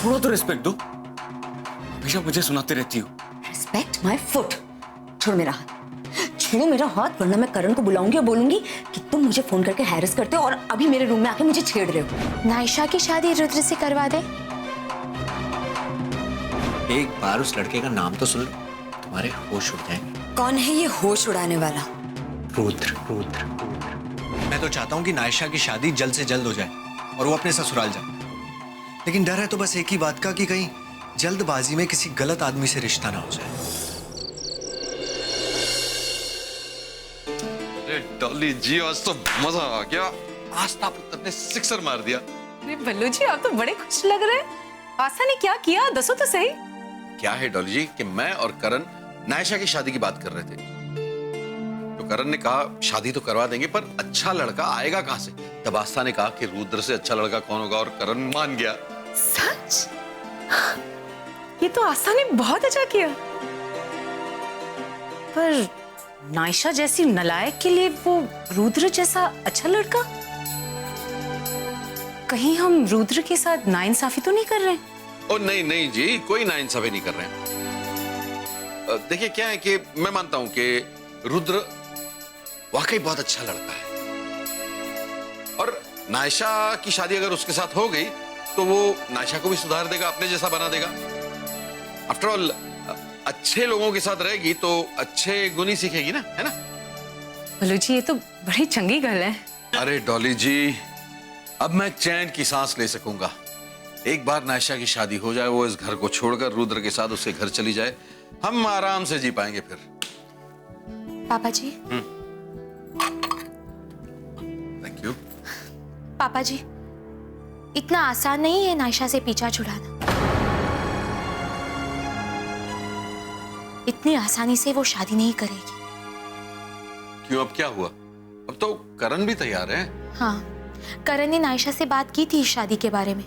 थोड़ा तो रिस्पेक्ट दो, हमेशा मुझे सुनाते रहती हो। Respect my foot. छोड़ मेरा हाथ, छोड़ो मेरा हाथ, वरना मैं करण को बुलाऊंगी और बोलूंगी कि तुम मुझे फोन करके हैरेस करते हो और अभी मेरे रूम में आके मुझे छेड़ रहे हो। नायशा की शादी रुद्र से करवा दे। एक बार उस लड़के का नाम तो सुन लो, तुम्हारे होश उड़ जाएंगे। कौन है ये होश उड़ाने वाला? रुद्र। रुद्र मैं तो चाहता हूँ कि नायशा की शादी जल्द से जल्द हो जाए और वो अपने ससुराल जाए, लेकिन डर है तो बस एक ही बात का कि कहीं जल्दबाजी में किसी गलत आदमी से रिश्ता ना हो जाए। अरे डॉली जी, आज तो मजा आ गया। आस्था पुत्र ने सिक्सर मार दिया। अरे बल्लू जी, आप तो बड़े खुश लग रहे हैं। आस्था ने क्या किया, दसो तो सही। क्या है डॉली जी कि मैं और करण नायशा की शादी की बात कर रहे थे, तो करण ने कहा शादी तो करवा देंगे पर अच्छा लड़का आएगा कहां से। तब आस्था ने कहा कि रुद्र से अच्छा लड़का कौन होगा, और करण मान गया। सच? ये तो आस्था ने बहुत अच्छा किया। पर नायशा जैसी नालायक के लिए वो रुद्र जैसा अच्छा लड़का? कहीं हम रुद्र के साथ नाइंसाफी तो नहीं कर रहे? ओ नहीं नहीं जी, कोई नाइंसाफी नहीं कर रहे हैं। देखिए क्या है कि मैं मानता हूं कि रुद्र वाकई बहुत अच्छा लड़का है, और नायशा की शादी अगर उसके साथ हो गई तो वो नायशा को भी सुधार देगा, अपने जैसा बना देगा। आफ्टर ऑल अच्छे लोगों के साथ रहेगी तो अच्छे गुण ही सीखेगी ना, है ना? बल्लू जी, ये तो बड़ी चंगी गल है। अरे डॉली जी, अब मैं चैन की सांस ले सकूंगा। एक बार नायशा की शादी हो जाए, वो इस घर को छोड़कर रुद्र के साथ उसके घर चली जाए, हम आराम से जी पाएंगे फिर। पापा जी। Thank you. पापा जी, इतना आसान नहीं है नायशा से पीछा छुड़ाना। इतनी आसानी से वो शादी नहीं करेगी। क्यों, अब क्या हुआ? अब तो करण भी तैयार है। हाँ, करण ने नायशा से बात की थी इस शादी के बारे में,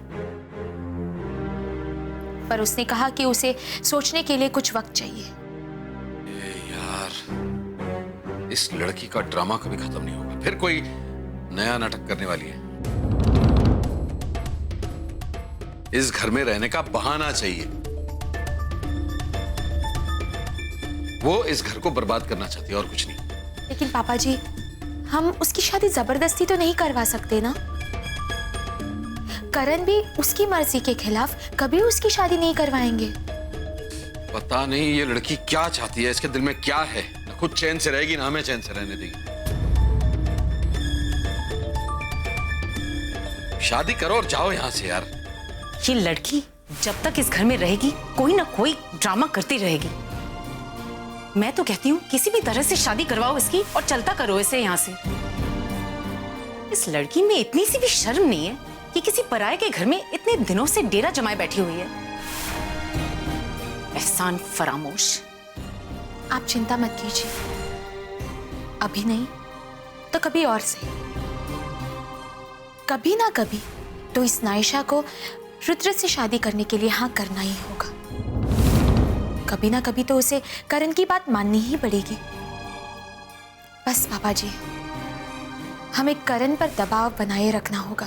पर उसने कहा कि उसे सोचने के लिए कुछ वक्त चाहिए। यार, इस लड़की का ड्रामा कभी खत्म नहीं होगा। फिर कोई नया नाटक करने वाली है। इस घर में रहने का बहाना चाहिए। वो इस घर को बर्बाद करना चाहती है और कुछ नहीं। लेकिन पापा जी, हम उसकी शादी जबरदस्ती तो नहीं करवा सकते ना। करण भी उसकी मर्जी के खिलाफ कभी उसकी शादी नहीं करवाएंगे। पता नहीं ये लड़की क्या चाहती है, इसके दिल में क्या है। ना खुद चैन से रहेगी ना हमें चैन से रहने देगी। शादी करो और जाओ यहां से यार। ये लड़की जब तक इस घर में रहेगी कोई ना कोई ड्रामा करती रहेगी। मैं तो कहती हूँ किसी भी तरह से शादी करवाओ इसकी और चलता करो इसे यहाँ से। इस लड़की में इतनी सी भी शर्म नहीं है कि किसी पराये के घर में इतने दिनों से डेरा जमाए बैठी हुई है। एहसान फरामोश। आप चिंता मत कीजिए, अभी नहीं तो कभी और से, कभी ना कभी तो इस नायशा को रुद्र से शादी करने के लिए हाँ करना ही होगा। कभी ना कभी तो उसे करण की बात माननी ही पड़ेगी। बस पापा जी, हमें करण पर दबाव बनाए रखना होगा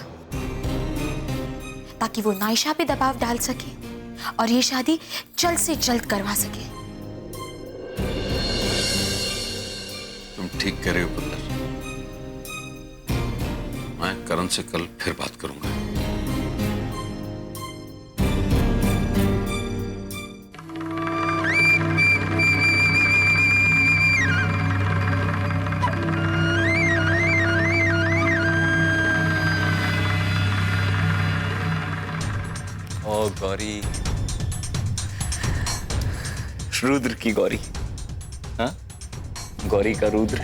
ताकि वो नायशा पे दबाव डाल सके और ये शादी जल्द से जल्द करवा सके। तुम ठीक कह रहे हो पुत्र। मैं करण से कल फिर बात करूंगा। ओ गौरी, रुद्र की गौरी। हाँ, गौरी का रुद्र।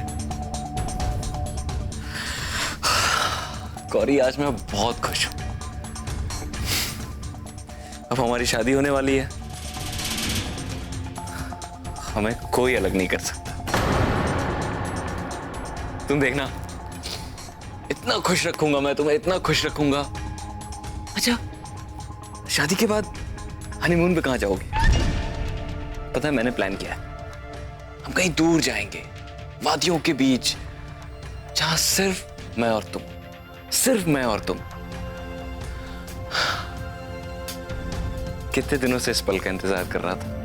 गौरी, आज मैं बहुत खुश हूं। अब हमारी शादी होने वाली है, हमें कोई अलग नहीं कर सकता। तुम देखना, इतना खुश रखूंगा मैं तुम्हें, इतना खुश रखूंगा। अच्छा, शादी के बाद हनीमून पे कहां जाओगे? पता है, मैंने प्लान किया है। हम कहीं दूर जाएंगे, वादियों के बीच, जहां सिर्फ मैं और तुम, सिर्फ मैं और तुम। कितने दिनों से इस पल का इंतजार कर रहा था।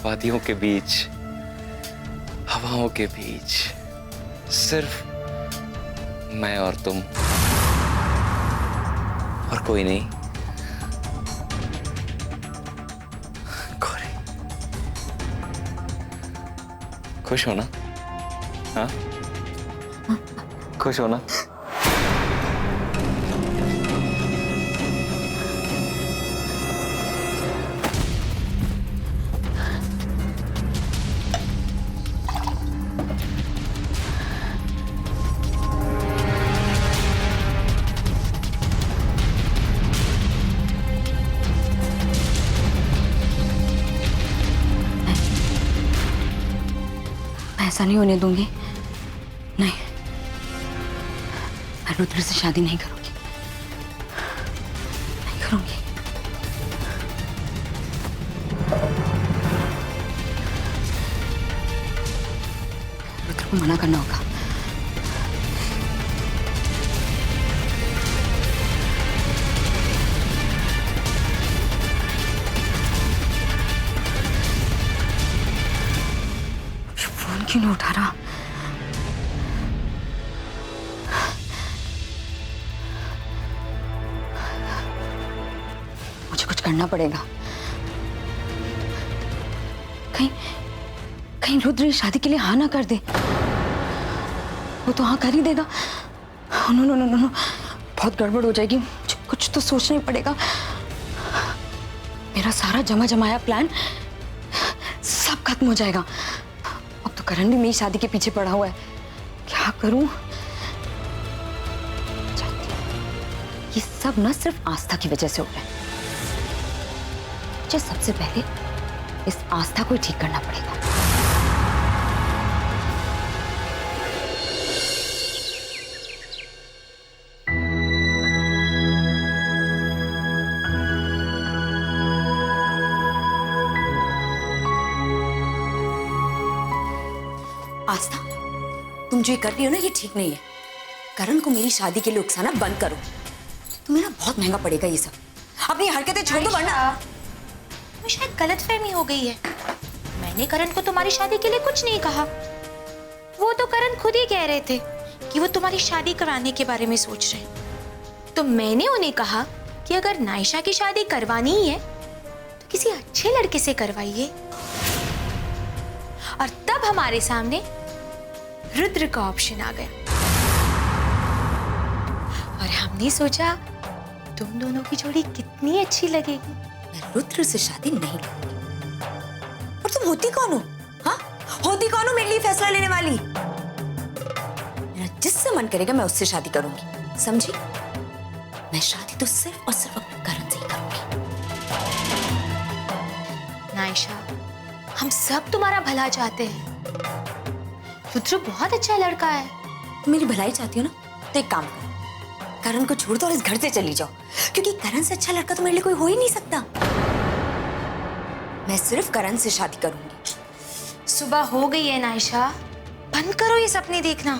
वादियों के बीच, हवाओं के बीच, सिर्फ मैं और तुम, और कोई नहीं। गौरी, खुश हो ना? हाँ, खुश हो ना? ऐसा नहीं होने दूंगी। नहीं, मैं रुद्र से शादी नहीं करूंगी, नहीं करूंगी। रुद्र को मना करना होगा। फोन क्यों नहीं उठा रहा? मुझे कुछ करना पड़ेगा। कहीं कहीं रुद्र इस शादी के लिए हाँ ना कर दे। वो तो हाँ कर ही देगा। No no no no no, बहुत गड़बड़ हो जाएगी। मुझे कुछ तो सोचना ही पड़ेगा। मेरा सारा जमा जमाया प्लान सब खत्म हो जाएगा। अब तो करण भी मेरी शादी के पीछे पड़ा हुआ है। क्या करूं? ये सब ना सिर्फ आस्था की वजह से हो रहा है। मुझे सबसे पहले इस आस्था को ठीक करना पड़ेगा। आस्था, तुम जो ये कर रही हो ना, ये ठीक नहीं है। करण को मेरी शादी के लिए उकसाना बंद करो। तुम्हें ना बहुत महंगा पड़ेगा ये सब। अपनी हरकतें छोड़ दो वरना तुम्हें शायद गलतफहमी हो गई है। मैंने करण को तुम्हारी शादी के लिए कुछ नहीं कहा। वो तो करण खुद ही कह रहे थे कि वो तुम्हारी शादी कराने के बारे में सोच रहे हैं। तो मैंने उन्हें कहा कि अगर नायशा की शादी करवानी ही है तो किसी अच्छे लड़के से करवाइए। और तब हमारे सामने रुद्र का ऑप्शन आ गया और हमने सोचा तुम दोनों की जोड़ी कितनी अच्छी लगेगी। मैं रुद्र से शादी नहीं करूंगी। और तुम होती कौन हो? हाँ, होती कौन हो मेरे लिए फैसला लेने वाली? मेरा जिससे मन करेगा मैं उससे शादी करूंगी, समझी? मैं शादी तो सिर्फ और सिर्फ अपने करण से ही करूंगी। नायशा, हम सब तुम्हारा भला चाहते हैं। रुद्र बहुत अच्छा लड़का है। तुम मेरी भलाई चाहती हो ना, तो एक काम करो, करण को छोड़ दो और इस घर से चली जाओ। क्योंकि करण से अच्छा लड़का तो मेरे लिए कोई हो ही नहीं सकता। मैं सिर्फ करण से शादी करूंगी। सुबह हो गई है नायशा, बंद करो ये सपने देखना।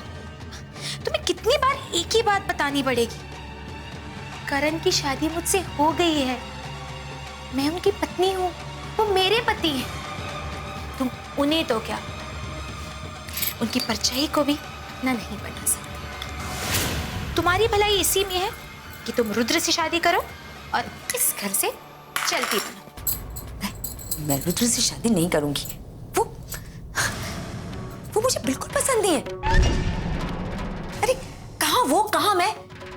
तुम्हें कितनी बार एक ही बात बतानी पड़ेगी। करण की शादी मुझसे हो गई है। मैं उनकी पत्नी हूँ, वो मेरे पति हैं। तुम उन्हें तो क्या, उनकी परछाई को भी ना नहीं बना सकते। तुम्हारी भलाई इसी में है कि तुम रुद्र से शादी करो और इस घर से चलती बनो। मैं रुद्र से शादी नहीं करूंगी। वो मुझे बिल्कुल पसंद नहीं है। अरे कहाँ वो कहाँ मैं,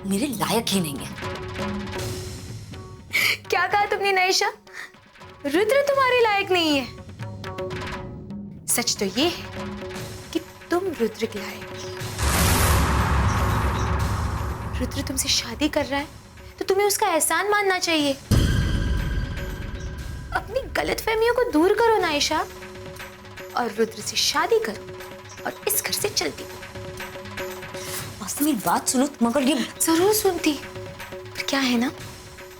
मेरे लायक ही नहीं है। क्या कहा तुमने नायशा? रुद्र तुम्हारे लायक नहीं है। सच तो ये है कि तुम रुद्र के लायक हो। रुद्र तुमसे शादी कर रहा है तो तुम्हें उसका एहसान मानना चाहिए। अपनी गलतफहमियों को दूर करो नायशा और रुद्र से शादी करो और इस घर से चलती करो। मेरी बात सुनो, मगर ये जरूर सुनती। पर क्या है ना,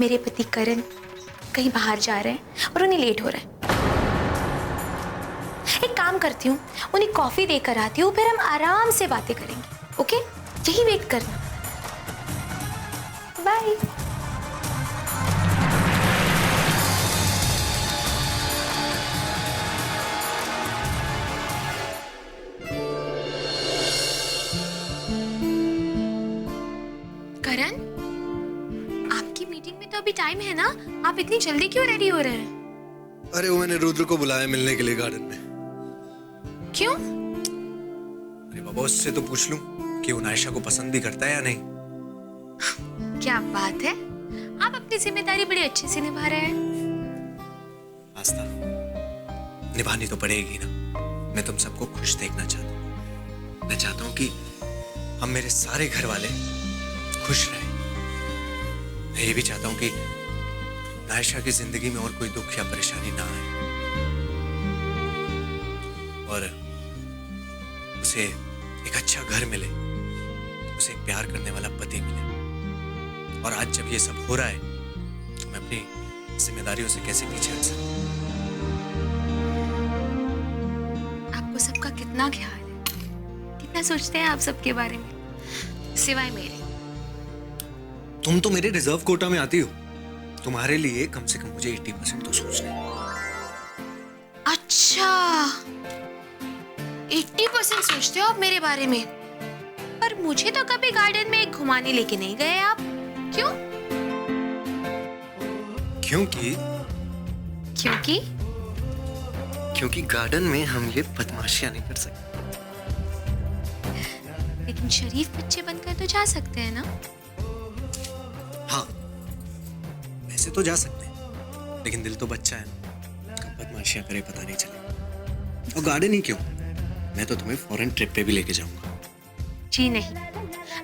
मेरे पति करण कहीं बाहर जा रहे हैं और उन्हें लेट हो रहा है। एक काम करती हूँ, उन्हें कॉफी देकर आती हूँ, फिर हम आराम से बातें करेंगे। ओके, यही वेट करना। बाय। टाइम है ना, आप इतनी जल्दी क्यों रेडी हो रहे हैं? अरे वो मैंने रुद्र को बुलाया मिलने के लिए गार्डन में। क्यों? अरे बाबा उससे तो पूछ लूं कि वो नायशा को पसंद भी करता है या नहीं। क्या बात है, आप अपनी जिम्मेदारी बड़ी अच्छे से निभा रहे हैं। आस्था, निभानी तो पड़ेगी ना। मैं तुम सबको खुश देखना चाहता हूँ। मैं चाहता हूँ कि हम मेरे सारे घर वाले खुश रहें। मैं ये भी चाहता हूँ कि नायशा की जिंदगी में और कोई दुख या परेशानी ना आए और उसे एक अच्छा घर मिले, उसे एक प्यार करने वाला पति मिले। और आज जब ये सब हो रहा है तो मैं अपनी जिम्मेदारियों से कैसे पीछे हट सकता हूँ। आपको सबका कितना ख्याल है, कितना सोचते हैं आप सबके बारे में, सिवाय मेरे। तुम तो मेरे रिजर्व कोटा में आती हो, तुम्हारे लिए कम से कम मुझे 80% तो सोचना है। अच्छा, 80% सोचते हो आप मेरे बारे में, पर मुझे तो कभी गार्डन में घुमाने लेके नहीं गए आप। क्यों? क्योंकि गार्डन में हम ये बदमाशियां नहीं कर सकते। लेकिन शरीफ बच्चे बनकर तो जा सकते हैं ना? हाँ, वैसे तो जा सकते हैं, लेकिन दिल तो बच्चा है ना, कब बदमाशियां करे पता नहीं चले। और गार्डन ही क्यों, मैं तो तुम्हें फॉरेन ट्रिप पे भी लेके जाऊंगा। जी नहीं,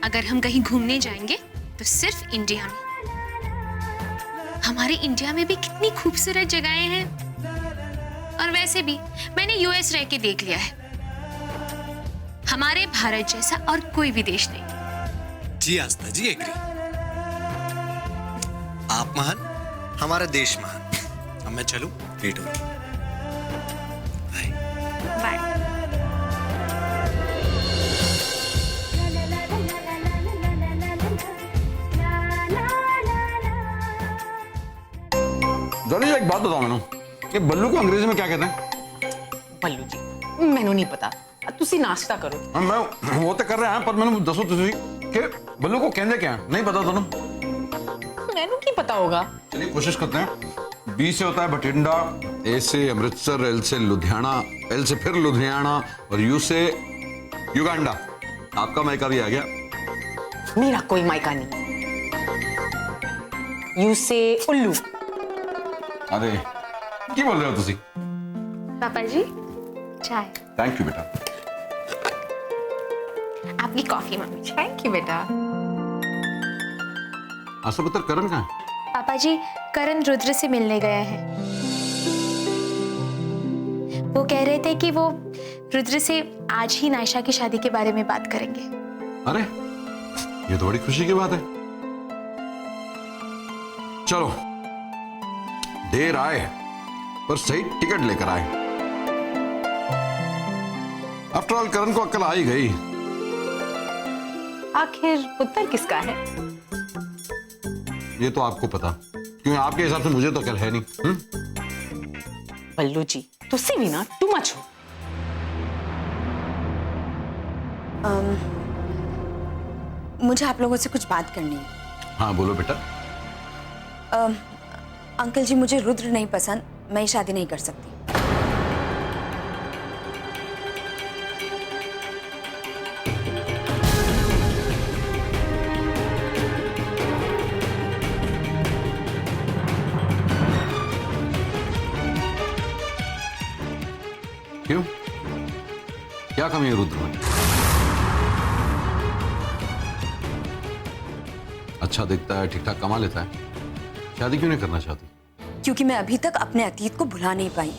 अगर हम कहीं घूमने जाएंगे तो सिर्फ इंडिया में। हमारे इंडिया में भी कितनी खूबसूरत जगहें हैं। और वैसे भी मैंने यूएस रह के देख लिया है, हमारे भारत जैसा और कोई भी देश नहीं। जी आस्था जी, एग्री। आप महान, हमारा देश महान। अब मैं चलूं, लेट हो रहा हूं। बाय। बाय। जरा एक बात बताओ मैनू, ये बल्लू को अंग्रेजी में क्या कहते हैं? बल्लू जी, मैनू नहीं पता, तुसी नाश्ता करो। मैं वो तो कर रहा है, पर मैंने दसो तुसी कि बल्लू को कहते क्या है? नहीं पता दोनों? मैनू की पता होगा। चलिए कोशिश करते हैं। बी से होता है बठिंडा, ए से अमृतसर, एल से लुधियाना, एल से फिर लुधियाना और यू से युगांडा। आपका मायका भी आ गया। मेरा कोई मायका नहीं। यू से उल्लू। अरे क्या बोल रहे हो तुसी? पापा जी, चाय। थैंक यू बेटा। आपकी कॉफी मम्मी जी। थैंक यू बेटा। आशा पुत्र करण कहाँ है? पापा जी, करण रुद्र से मिलने गया है। वो कह रहे थे कि वो रुद्र से आज ही नायशा की शादी के बारे में बात करेंगे। अरे ये तो बड़ी खुशी की बात है। चलो, देर आए पर सही टिकट लेकर आए। आफ्टर ऑल करण को अक्ल आ ही गई। आखिर पुत्र किसका है? ये तो आपको पता, क्योंकि आपके हिसाब से मुझे तो अक्ल है नहीं। बल्लू जी, तुसी भी ना टू मच हो। मुझे आप लोगों से कुछ बात करनी है। हाँ बोलो बेटा। अंकल जी, मुझे रुद्र नहीं पसंद, मैं ये शादी नहीं कर सकती। क्यों? क्या कमी है रुद्र में? अच्छा दिखता है, ठीक ठाक कमा लेता है, शादी क्यों नहीं करना चाहती? क्योंकि मैं अभी तक अपने अतीत को भुला नहीं पाई।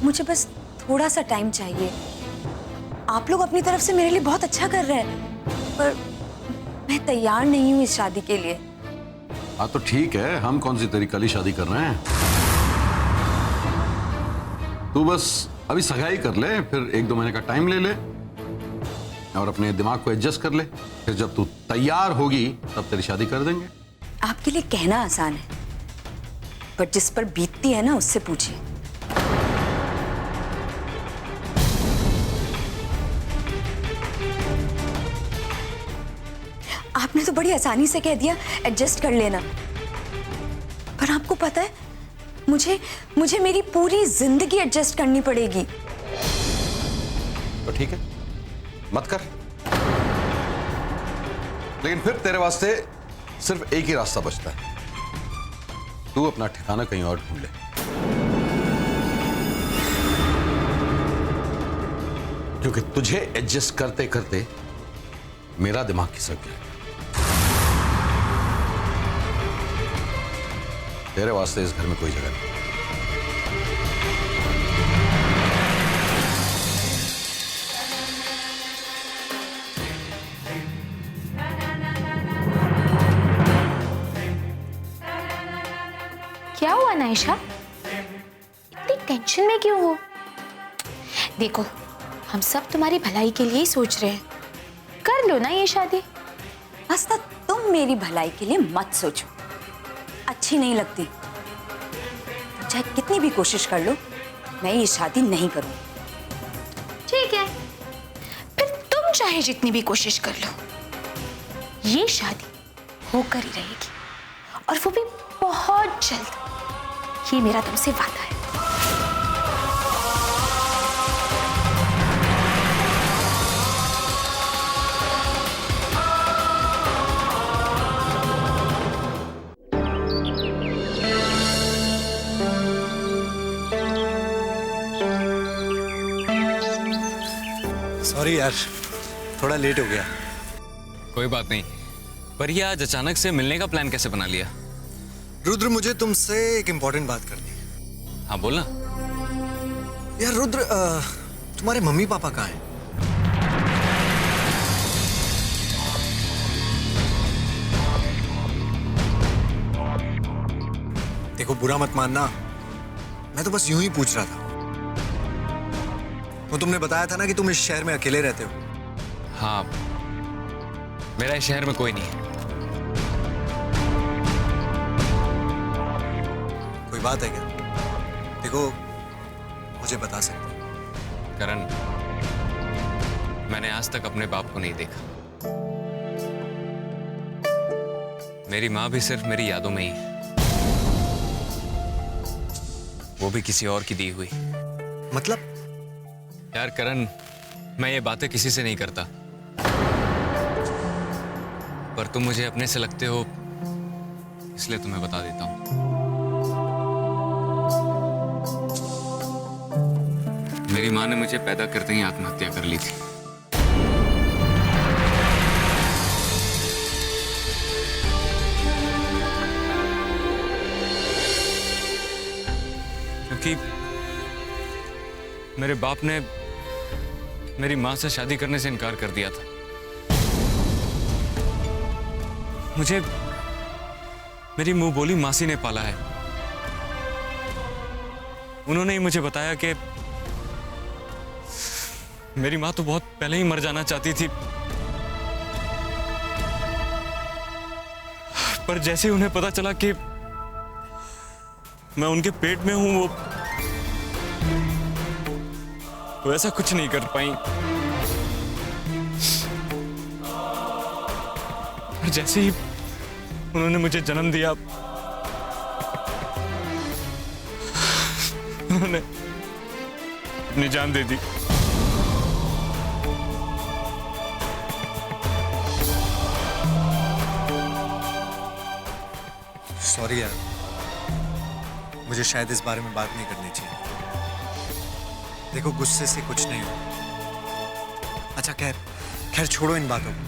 मुझे बस थोड़ा सा टाइम चाहिए। आप लोग अपनी तरफ से मेरे लिए बहुत अच्छा कर रहे हैं, पर मैं तैयार नहीं हूं इस शादी के लिए। हाँ तो ठीक है, हम कौन सी तेरी कल ही शादी कर रहे हैं। तू बस अभी सगाई कर ले, फिर 1-2 महीने का टाइम ले ले और अपने दिमाग को एडजस्ट कर ले। फिर जब तू तैयार होगी तब तेरी शादी कर देंगे। आपके लिए कहना आसान है, पर जिस पर बीतती है ना, उससे पूछिए। तुमने तो बड़ी आसानी से कह दिया एडजस्ट कर लेना, पर आपको पता है मुझे मेरी पूरी जिंदगी एडजस्ट करनी पड़ेगी। तो ठीक है, मत कर। लेकिन फिर तेरे वास्ते सिर्फ एक ही रास्ता बचता है, तू अपना ठिकाना कहीं और ढूंढ ले। क्योंकि तुझे एडजस्ट करते करते मेरा दिमाग खिसक गया। तेरे वास्ते इस घर में कोई जगह नहीं। क्या हुआ नायशा, इतनी टेंशन में क्यों हो? देखो, हम सब तुम्हारी भलाई के लिए ही सोच रहे हैं, कर लो ना ये शादी। आस्था, तुम मेरी भलाई के लिए मत सोचो, अच्छी नहीं लगती। चाहे कितनी भी कोशिश कर लो, मैं ये शादी नहीं करूंगी। ठीक है, फिर तुम चाहे जितनी भी कोशिश कर लो, ये शादी होकर ही रहेगी, और वो भी बहुत जल्द। ये मेरा तुमसे वादा है। सॉरी यार, थोड़ा लेट हो गया। कोई बात नहीं, पर ये आज अचानक से मिलने का प्लान कैसे बना लिया? रुद्र, मुझे तुमसे एक इम्पोर्टेंट बात करनी है। हाँ बोलना। यार रुद्र, तुम्हारे मम्मी पापा कहाँ हैं? देखो, बुरा मत मानना, मैं तो बस यूं ही पूछ रहा था। वो तुमने बताया था ना कि तुम इस शहर में अकेले रहते हो। हाँ, मेरा इस शहर में कोई नहीं है। कोई बात है क्या? देखो, मुझे बता सकते हो। करण, मैंने आज तक अपने बाप को नहीं देखा। मेरी माँ भी सिर्फ मेरी यादों में ही है, वो भी किसी और की दी हुई। मतलब? यार करण, मैं ये बातें किसी से नहीं करता, पर तुम मुझे अपने से लगते हो, इसलिए तुम्हें बता देता हूं। मेरी माँ ने मुझे पैदा करते ही आत्महत्या कर ली थी। क्योंकि मेरे बाप ने मेरी माँ से शादी करने से इनकार कर दिया था। मुझे मेरी मुंह बोली मासी ने पाला है। उन्होंने ही मुझे बताया कि मेरी माँ तो बहुत पहले ही मर जाना चाहती थी, पर जैसे ही उन्हें पता चला कि मैं उनके पेट में हूं, वो ऐसा कुछ नहीं कर पाई। और जैसे ही उन्होंने मुझे जन्म दिया, उन्होंने अपनी जान दे दी। सॉरी यार, मुझे शायद इस बारे में बात नहीं करनी चाहिए। देखो, गुस्से से कुछ नहीं हो। अच्छा, खैर छोड़ो इन बातों को।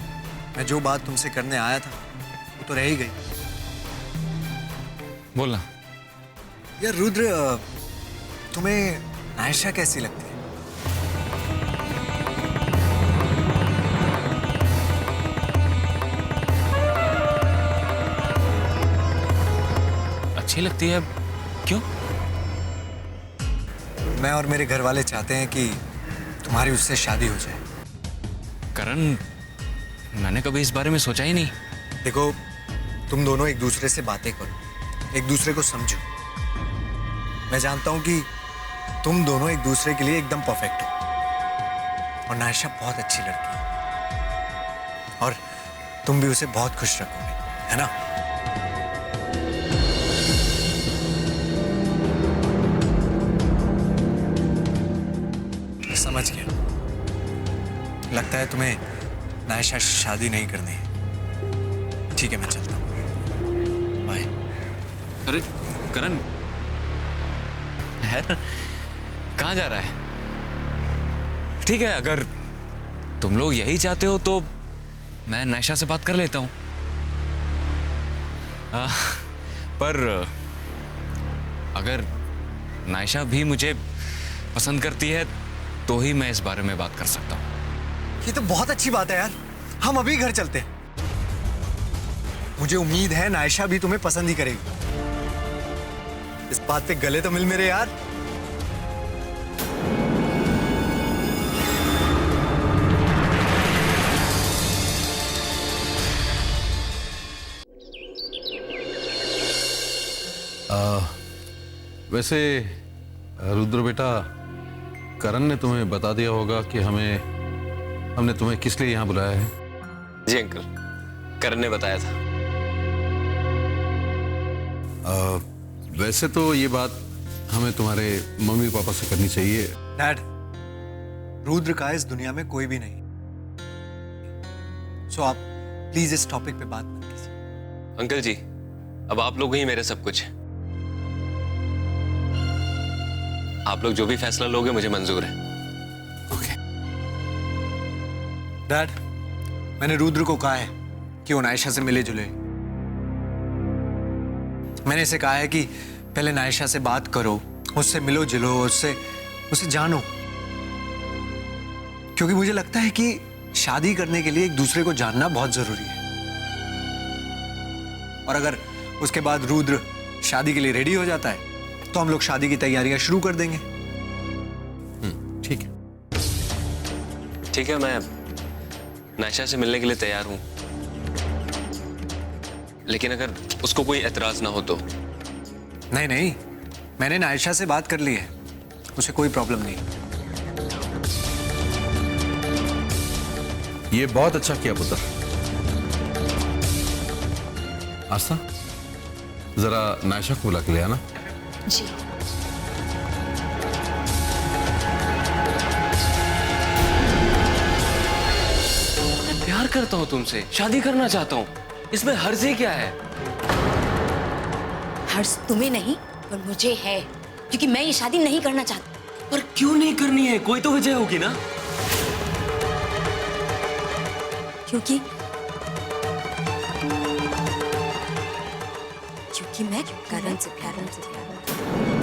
मैं जो बात तुमसे करने आया था वो तो रह ही गई। बोलना। यार रुद्र, तुम्हें नायशा कैसी लगती है? अच्छी लगती है। क्यों? मैं और मेरे घर वाले चाहते हैं कि तुम्हारी उससे शादी हो जाए। करण, मैंने कभी इस बारे में सोचा ही नहीं। देखो, तुम दोनों एक दूसरे से बातें करो, एक दूसरे को समझो। मैं जानता हूं कि तुम दोनों एक दूसरे के लिए एकदम परफेक्ट हो, और नायशा बहुत अच्छी लड़की है, और तुम भी उसे बहुत खुश रखोगे, है ना? समझ गया। लगता है तुम्हें नायशा से शादी नहीं करनी है। ठीक है, मैं चलता हूँ। बाय। अरे करण, है कहाँ जा रहा है? ठीक है, अगर तुम लोग यही चाहते हो तो मैं नायशा से बात कर लेता हूँ। पर अगर नायशा भी मुझे पसंद करती है तो ही मैं इस बारे में बात कर सकता हूँ। ये तो बहुत अच्छी बात है यार। हम अभी घर चलते हैं। मुझे उम्मीद है नायशा भी तुम्हें पसंद ही करेगी। इस बात पे गले तो मिल मेरे यार। वैसे रुद्र बेटा, करण ने तुम्हें बता दिया होगा कि हमने तुम्हें किस लिए यहाँ बुलाया है? जी अंकल, करण ने बताया था। वैसे तो ये बात हमें तुम्हारे मम्मी पापा से करनी चाहिए। डैड, रुद्र का इस दुनिया में कोई भी नहीं। सो आप प्लीज इस टॉपिक पे बात मत कीजिए। अंकल जी, अब आप लोग ही मेरे सब कुछ हैं। आप लोग जो भी फैसला लोगे मुझे मंजूर है। ओके। डैड, मैंने रुद्र को कहा है कि वो नायशा से मिले जुले। मैंने इसे कहा है कि पहले नायशा से बात करो, उससे मिलो जुलो, उसे जानो। क्योंकि मुझे लगता है कि शादी करने के लिए एक दूसरे को जानना बहुत जरूरी है। और अगर उसके बाद रुद्र शादी के लिए रेडी हो जाता है तो हम लोग शादी की तैयारियां शुरू कर देंगे। ठीक है। ठीक है, मैं नायशा से मिलने के लिए तैयार हूं, लेकिन अगर उसको कोई एतराज ना हो तो। नहीं नहीं, मैंने नायशा से बात कर ली है, उसे कोई प्रॉब्लम नहीं। ये बहुत अच्छा किया पुत्र। आस्था, जरा नायशा को बुला के ले आना। जी। मैं प्यार करता हूं तुमसे, शादी करना चाहता हूं, इसमें हर्ज क्या है? हर्ष तुम्हें नहीं पर मुझे है, क्योंकि मैं ये शादी नहीं करना चाहती। पर क्यों नहीं करनी है? कोई तो वजह होगी ना। क्योंकि मैं करण से प्यार करती हूँ।